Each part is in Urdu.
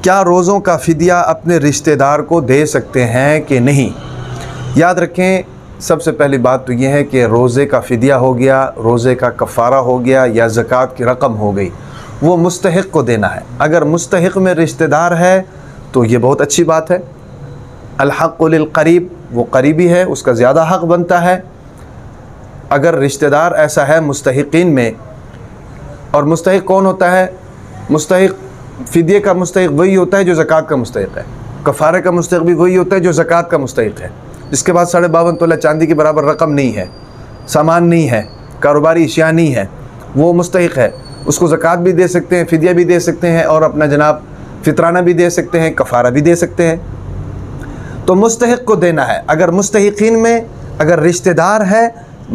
کیا روزوں کا فدیہ اپنے رشتہ دار کو دے سکتے ہیں کہ نہیں؟ یاد رکھیں، سب سے پہلی بات تو یہ ہے کہ روزے کا فدیہ ہو گیا، روزے کا کفارہ ہو گیا یا زکوٰۃ کی رقم ہو گئی، وہ مستحق کو دینا ہے۔ اگر مستحق میں رشتہ دار ہے تو یہ بہت اچھی بات ہے۔ الحق للقریب، وہ قریبی ہے، اس کا زیادہ حق بنتا ہے۔ اگر رشتہ دار ایسا ہے مستحقین میں، اور مستحق کون ہوتا ہے؟ مستحق فدیے کا مستحق وہی ہوتا ہے جو زکوٰۃ کا مستحق ہے، کفارے کا مستحق بھی وہی ہوتا ہے جو زکوٰۃ کا مستحق ہے، جس کے بعد 52.5 تولہ چاندی کے برابر رقم نہیں ہے، سامان نہیں ہے، کاروباری اشیاء نہیں ہے، وہ مستحق ہے۔ اس کو زکوٰۃ بھی دے سکتے ہیں، فدیہ بھی دے سکتے ہیں، اور اپنا جناب فطرانہ بھی دے سکتے ہیں، کفارہ بھی دے سکتے ہیں۔ تو مستحق کو دینا ہے۔ اگر مستحقین میں اگر رشتہ دار ہے،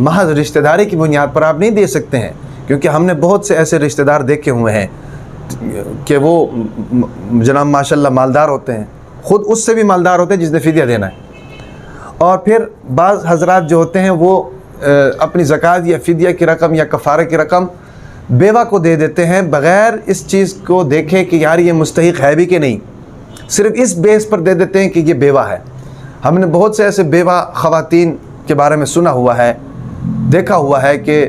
محض رشتہ داری کی بنیاد پر آپ نہیں دے سکتے ہیں، کیونکہ ہم نے بہت سے ایسے رشتہ دار دیکھے ہوئے ہیں کہ وہ جناب ماشاءاللہ مالدار ہوتے ہیں، خود اس سے بھی مالدار ہوتے ہیں جس نے فدیہ دینا ہے، اور پھر بعض حضرات جو ہوتے ہیں وہ اپنی زکوٰۃ یا فدیہ کی رقم یا کفارہ کی رقم بیوہ کو دے دیتے ہیں بغیر اس چیز کو دیکھے کہ یار یہ مستحق ہے بھی کہ نہیں، صرف اس بیس پر دے دیتے ہیں کہ یہ بیوہ ہے۔ ہم نے بہت سے ایسے بیوہ خواتین کے بارے میں سنا ہوا ہے، دیکھا ہوا ہے کہ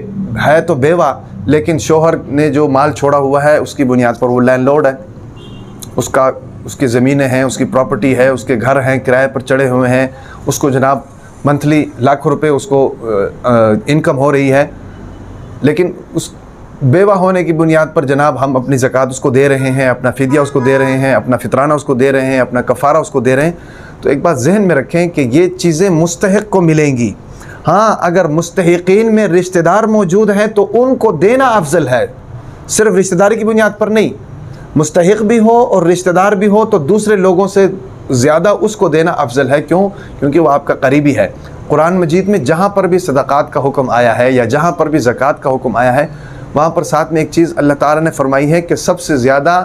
ہے تو بیوہ لیکن شوہر نے جو مال چھوڑا ہوا ہے اس کی بنیاد پر وہ لینڈ لارڈ ہے، اس کی زمینیں ہیں، اس کی پراپرٹی ہے، اس کے گھر ہیں، کرائے پر چڑھے ہوئے ہیں، اس کو جناب منتھلی لاکھوں روپے اس کو انکم ہو رہی ہے، لیکن اس بیوہ ہونے کی بنیاد پر جناب ہم اپنی زکوٰۃ اس کو دے رہے ہیں، اپنا فدیہ اس کو دے رہے ہیں، اپنا فطرانہ اس کو دے رہے ہیں، اپنا کفارہ اس کو دے رہے ہیں۔ تو ایک بات ذہن میں رکھیں کہ یہ چیزیں مستحق کو ملیں گی۔ ہاں، اگر مستحقین میں رشتہ دار موجود ہیں تو ان کو دینا افضل ہے، صرف رشتہ داری کی بنیاد پر نہیں۔ مستحق بھی ہو اور رشتہ دار بھی ہو تو دوسرے لوگوں سے زیادہ اس کو دینا افضل ہے۔ کیوں؟ کیونکہ وہ آپ کا قریبی ہے۔ قرآن مجید میں جہاں پر بھی صدقات کا حکم آیا ہے یا جہاں پر بھی زکوٰۃ کا حکم آیا ہے، وہاں پر ساتھ میں ایک چیز اللہ تعالیٰ نے فرمائی ہے کہ سب سے زیادہ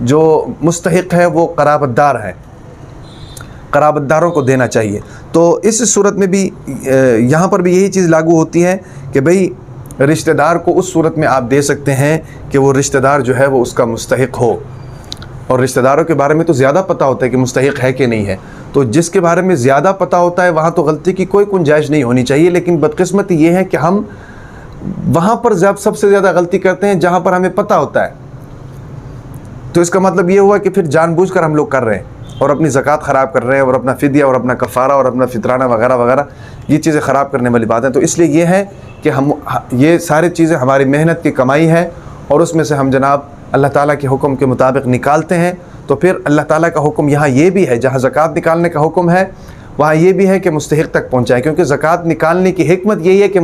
جو مستحق ہے وہ قرابت دار ہے، قرابت داروں کو دینا چاہیے۔ تو اس صورت میں بھی یہاں پر بھی یہی چیز لاگو ہوتی ہے کہ بھئی رشتہ دار کو اس صورت میں آپ دے سکتے ہیں کہ وہ رشتہ دار جو ہے وہ اس کا مستحق ہو، اور رشتہ داروں کے بارے میں تو زیادہ پتہ ہوتا ہے کہ مستحق ہے کہ نہیں ہے، تو جس کے بارے میں زیادہ پتہ ہوتا ہے وہاں تو غلطی کی کوئی گنجائش نہیں ہونی چاہیے۔ لیکن بدقسمتی یہ ہے کہ ہم وہاں پر سب سے زیادہ غلطی کرتے ہیں جہاں پر ہمیں پتہ ہوتا ہے، تو اس کا مطلب یہ ہوا کہ پھر جان بوجھ کر ہم لوگ کر رہے ہیں اور اپنی زکوٰۃ خراب کر رہے ہیں، اور اپنا فدیہ اور اپنا کفارہ اور اپنا فطرانہ وغیرہ وغیرہ، یہ چیزیں خراب کرنے والی بات ہیں۔ تو اس لیے یہ ہے کہ ہم یہ ساری چیزیں ہماری محنت کی کمائی ہے، اور اس میں سے ہم جناب اللہ تعالیٰ کے حکم کے مطابق نکالتے ہیں، تو پھر اللہ تعالیٰ کا حکم یہاں یہ بھی ہے، جہاں زکوٰۃ نکالنے کا حکم ہے وہاں یہ بھی ہے کہ مستحق تک پہنچائے، کیونکہ زکوٰۃ نکالنے کی حکمت یہی ہے کہ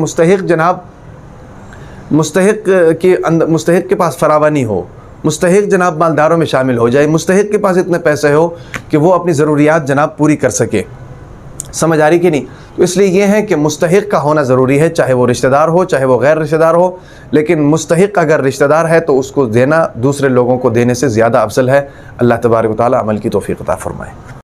مستحق کے پاس فراوانی ہو، مستحق جناب مالداروں میں شامل ہو جائے، مستحق کے پاس اتنے پیسے ہو کہ وہ اپنی ضروریات جناب پوری کر سکے۔ سمجھ آ رہی کہ نہیں؟ تو اس لیے یہ ہے کہ مستحق کا ہونا ضروری ہے، چاہے وہ رشتہ دار ہو چاہے وہ غیر رشتہ دار ہو، لیکن مستحق اگر رشتہ دار ہے تو اس کو دینا دوسرے لوگوں کو دینے سے زیادہ افضل ہے۔ اللہ تبارک و تعالی عمل کی توفیق عطا فرمائے۔